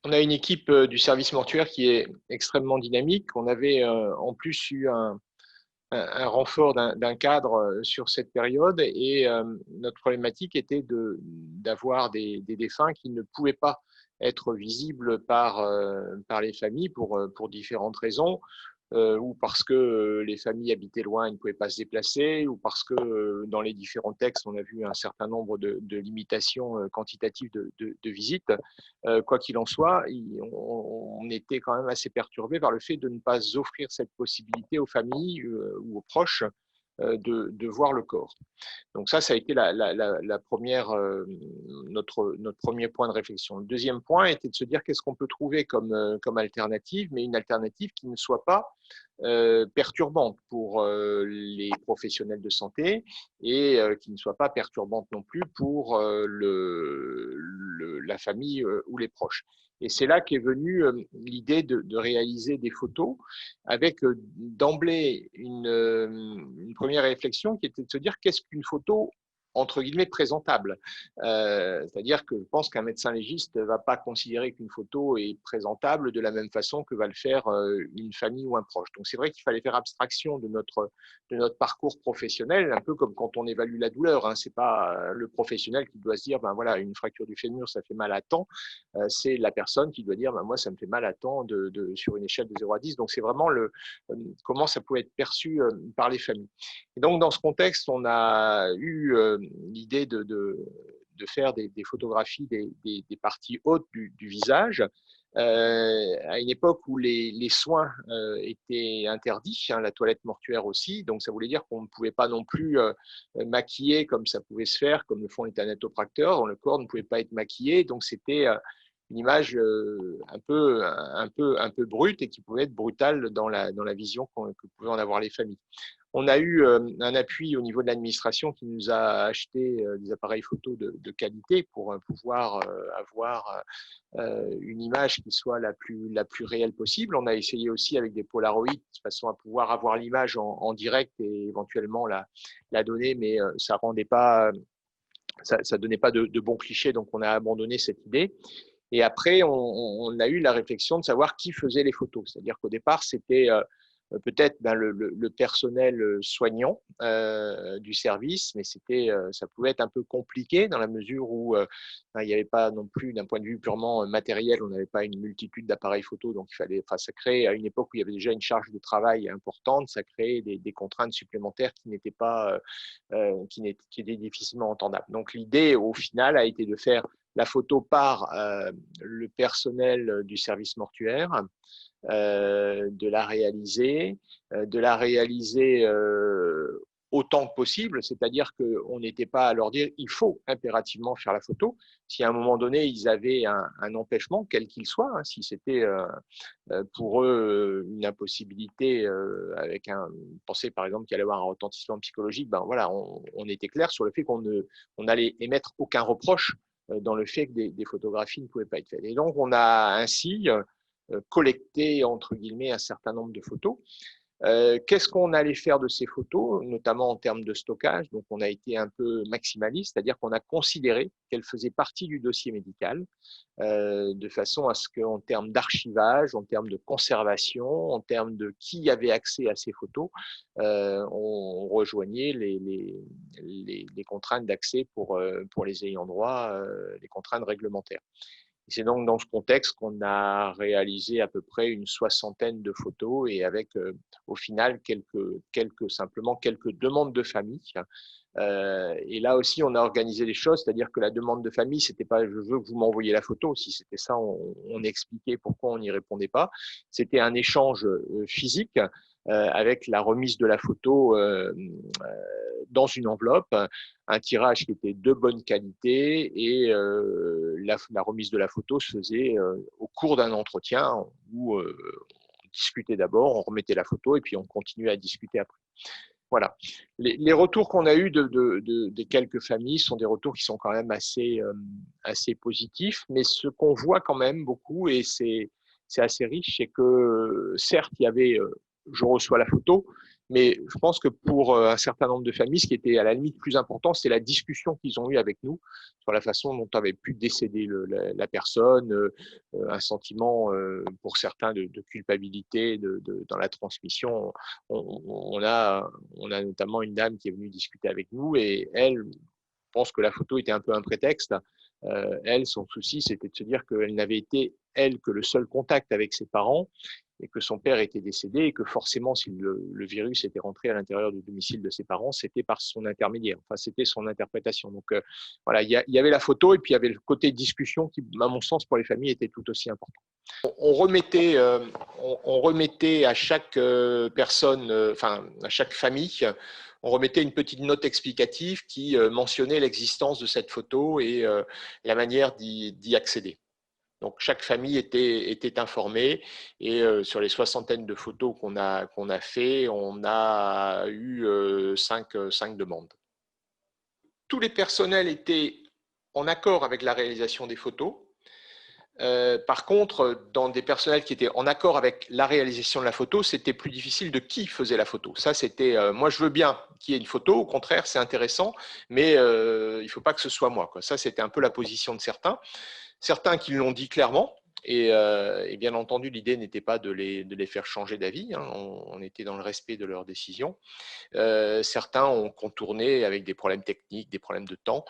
On a une équipe du service mortuaire qui est extrêmement dynamique. On avait en plus eu un renfort d'un cadre sur cette période et notre problématique était d'avoir des défunts qui ne pouvaient pas être visibles par les familles pour différentes raisons, ou parce que les familles habitaient loin et ne pouvaient pas se déplacer, ou parce que dans les différents textes, on a vu un certain nombre de limitations quantitatives de visites. Quoi qu'il en soit, on était quand même assez perturbé par le fait de ne pas offrir cette possibilité aux familles ou aux proches de voir le corps. Donc ça a été la première, notre premier point de réflexion. Le deuxième point était de se dire qu'est-ce qu'on peut trouver comme alternative, mais une alternative qui ne soit pas perturbante pour les professionnels de santé et qui ne soit pas perturbante non plus pour la famille ou les proches. Et c'est là qu'est venue l'idée de réaliser des photos avec d'emblée une première réflexion qui était de se dire qu'est-ce qu'une photo entre guillemets présentable. C'est-à-dire que je pense qu'un médecin légiste ne va pas considérer qu'une photo est présentable de la même façon que va le faire une famille ou un proche. Donc c'est vrai qu'il fallait faire abstraction de notre parcours professionnel, un peu comme quand on évalue la douleur. Hein. C'est pas le professionnel qui doit se dire, ben voilà, une fracture du fémur, ça fait mal à temps. C'est la personne qui doit dire, ben moi, ça me fait mal à temps sur une échelle de 0 à 10. Donc c'est vraiment comment ça pouvait être perçu par les familles. Et donc, dans ce contexte, on a eu l'idée de faire des photographies des parties hautes du visage, à une époque où les soins étaient interdits, hein, la toilette mortuaire aussi, donc ça voulait dire qu'on ne pouvait pas non plus maquiller comme ça pouvait se faire, comme le font les thanatopracteurs, dont le corps ne pouvait pas être maquillé, donc c'était une image un peu brute et qui pouvait être brutale dans la vision que pouvaient en avoir les familles. On a eu un appui au niveau de l'administration qui nous a acheté des appareils photo de qualité pour pouvoir avoir une image qui soit la plus réelle possible. On a essayé aussi avec des Polaroids de façon à pouvoir avoir l'image en direct et éventuellement la donner, mais ça rendait pas, ça donnait pas de bons clichés, donc on a abandonné cette idée. Et après, on a eu la réflexion de savoir qui faisait les photos. C'est-à-dire qu'au départ, c'était peut-être le personnel soignant du service, mais ça pouvait être un peu compliqué dans la mesure où il n'y avait pas non plus, d'un point de vue purement matériel, on n'avait pas une multitude d'appareils photo, donc ça créait à une époque où il y avait déjà une charge de travail importante, ça créait des contraintes supplémentaires qui n'étaient pas, qui étaient difficilement entendables. Donc l'idée, au final, a été de faire la photo par le personnel du service mortuaire, de la réaliser autant que possible, c'est-à-dire qu'on n'était pas à leur dire il faut impérativement faire la photo. Si à un moment donné ils avaient un empêchement, quel qu'il soit, hein, si c'était pour eux une impossibilité avec penser par exemple qu'il allait y avoir un retentissement psychologique, ben voilà, on était clair sur le fait on allait émettre aucun reproche dans le fait que des photographies ne pouvaient pas être faites. Et donc on a ainsi collecté entre guillemets un certain nombre de photos. Qu'est-ce qu'on allait faire de ces photos, notamment en termes de stockage? Donc, on a été un peu maximaliste, c'est-à-dire qu'on a considéré qu'elles faisaient partie du dossier médical, de façon à ce qu'en termes d'archivage, en termes de conservation, en termes de qui avait accès à ces photos, on rejoignait les contraintes d'accès pour les ayants droit, les contraintes réglementaires. C'est donc dans ce contexte qu'on a réalisé à peu près une soixantaine de photos et avec au final simplement quelques demandes de famille. Et là aussi, on a organisé les choses, c'est-à-dire que la demande de famille, c'était pas je veux que vous m'envoyiez la photo. Si c'était ça, on expliquait pourquoi on n'y répondait pas. C'était un échange physique avec la remise de la photo dans une enveloppe, un tirage qui était de bonne qualité et la remise de la photo se faisait au cours d'un entretien où on discutait d'abord, on remettait la photo et puis on continuait à discuter après. Voilà. Les retours qu'on a eus des quelques familles sont des retours qui sont quand même assez positifs, mais ce qu'on voit quand même beaucoup, et c'est assez riche, c'est que certes, il y avait je reçois la photo, Mais je pense que pour un certain nombre de familles, ce qui était à la limite plus important, c'est la discussion qu'ils ont eue avec nous sur la façon dont avait pu décéder la personne, un sentiment pour certains de culpabilité dans la transmission. On a notamment une dame qui est venue discuter avec nous et elle pense que la photo était un peu un prétexte. Elle, son souci, c'était de se dire qu'elle n'avait été, elle, que le seul contact avec ses parents et que son père était décédé et que forcément, si le virus était rentré à l'intérieur du domicile de ses parents, c'était par son intermédiaire. Enfin, c'était son interprétation. Donc, voilà, il y avait la photo et puis il y avait le côté discussion qui, à mon sens, pour les familles, était tout aussi important. On remettait, on remettait à chaque personne, enfin, à chaque famille, on remettait une petite note explicative qui mentionnait l'existence de cette photo et la manière d'y accéder. Donc, chaque famille était informée et sur les soixantaines de photos qu'on a fait, on a eu cinq demandes. Tous les personnels étaient en accord avec la réalisation des photos. Par contre, dans des personnels qui étaient en accord avec la réalisation de la photo, c'était plus difficile de qui faisait la photo. Ça, c'était moi, je veux bien qu'il y ait une photo. Au contraire, c'est intéressant, mais il ne faut pas que ce soit moi, quoi. Ça, c'était un peu la position de certains. Certains qui l'ont dit clairement. Et bien entendu, l'idée n'était pas de les faire changer d'avis. Hein. On était dans le respect de leurs décisions. Certains ont contourné avec des problèmes techniques, des problèmes de temps,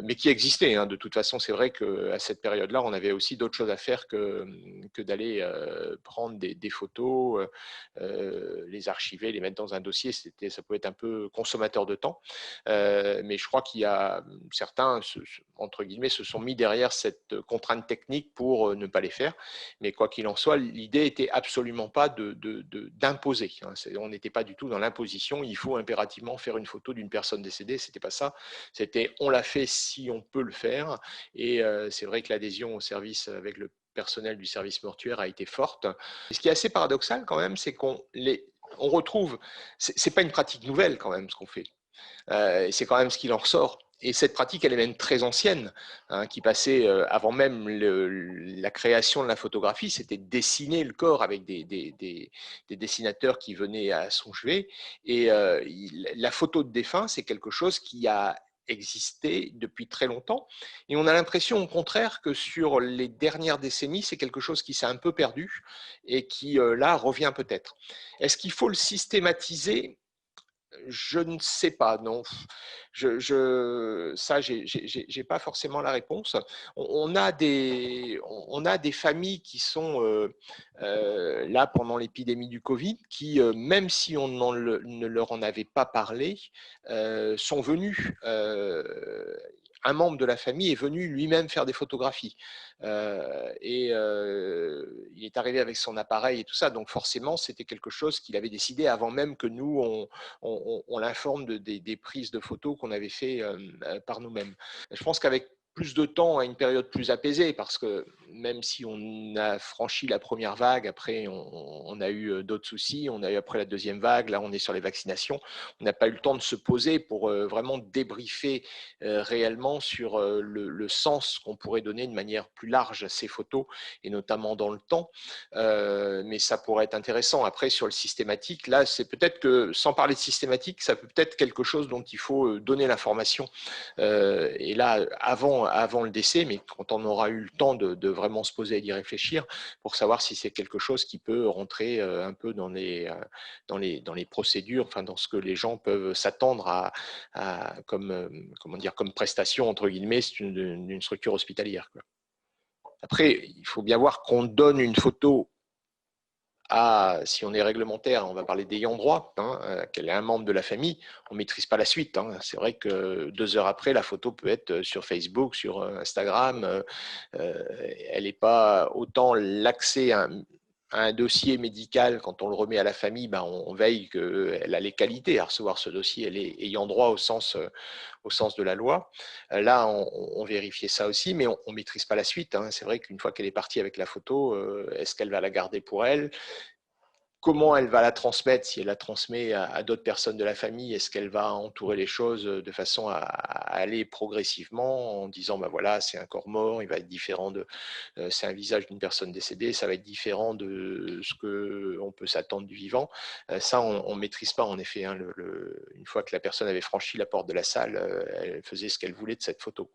mais qui existaient. Hein. De toute façon, c'est vrai qu'à cette période-là, on avait aussi d'autres choses à faire que d'aller prendre des photos, les archiver, les mettre dans un dossier. Ça pouvait être un peu consommateur de temps. Mais je crois qu'il y a certains, entre guillemets, se sont mis derrière cette contrainte technique pour ne pas les faire. Mais quoi qu'il en soit, l'idée était absolument pas d'imposer. Hein. On n'était pas du tout dans l'imposition. Il faut impérativement faire une photo d'une personne décédée. C'était pas ça. C'était on l'a fait si on peut le faire. Et c'est vrai que l'adhésion au service avec le personnel du service mortuaire a été forte. Et ce qui est assez paradoxal quand même, c'est qu'on retrouve, c'est pas une pratique nouvelle quand même ce qu'on fait. C'est quand même ce qu'il en ressort. Et cette pratique, elle est même très ancienne, hein, qui passait avant même la création de la photographie, c'était dessiner le corps avec des dessinateurs qui venaient à son chevet. Et la photo de défunt, c'est quelque chose qui a existé depuis très longtemps. Et on a l'impression, au contraire, que sur les dernières décennies, c'est quelque chose qui s'est un peu perdu et qui, là, revient peut-être. Est-ce qu'il faut le systématiser? Je ne sais pas, non. Ça, j'ai pas forcément la réponse. On a des familles qui sont là pendant l'épidémie du Covid, qui, même si on ne leur en avait pas parlé, sont venus. Un membre de la famille est venu lui-même faire des photographies. Il est arrivé avec son appareil et tout ça, donc forcément, c'était quelque chose qu'il avait décidé avant même que nous, on l'informe des prises de photos qu'on avait fait par nous-mêmes. Je pense qu'avec plus de temps à une période plus apaisée, parce que même si on a franchi la première vague, après on a eu d'autres soucis, on a eu après la deuxième vague, là on est sur les vaccinations, on n'a pas eu le temps de se poser pour vraiment débriefer réellement sur le sens qu'on pourrait donner de manière plus large à ces photos, et notamment dans le temps, mais ça pourrait être intéressant. Après, sur le systématique, là c'est peut-être que, sans parler de systématique, ça peut être quelque chose dont il faut donner l'information, et là avant le décès, mais quand on aura eu le temps de vraiment se poser et d'y réfléchir, pour savoir si c'est quelque chose qui peut rentrer un peu dans les procédures, enfin dans ce que les gens peuvent s'attendre comme prestation entre guillemets d'une structure hospitalière, quoi. Après, il faut bien voir qu'on donne une photo si on est réglementaire, on va parler d'ayant droit, hein, qu'elle est un membre de la famille, on ne maîtrise pas la suite. Hein. C'est vrai que 2 heures après, la photo peut être sur Facebook, sur Instagram. Elle n'est pas autant l'accès à un dossier médical, quand on le remet à la famille, ben on veille qu'elle a les qualités à recevoir ce dossier, elle est ayant droit au sens de la loi. Là, on vérifiait ça aussi, mais on ne maîtrise pas la suite. Hein. C'est vrai qu'une fois qu'elle est partie avec la photo, est-ce qu'elle va la garder pour elle ? Comment elle va la transmettre, si elle la transmet à d'autres personnes de la famille, est-ce qu'elle va entourer les choses de façon à aller progressivement en disant, bah voilà, c'est un corps mort, il va être différent c'est un visage d'une personne décédée, ça va être différent de ce qu'on peut s'attendre du vivant. Ça, on ne maîtrise pas en effet, hein, une fois que la personne avait franchi la porte de la salle, elle faisait ce qu'elle voulait de cette photo.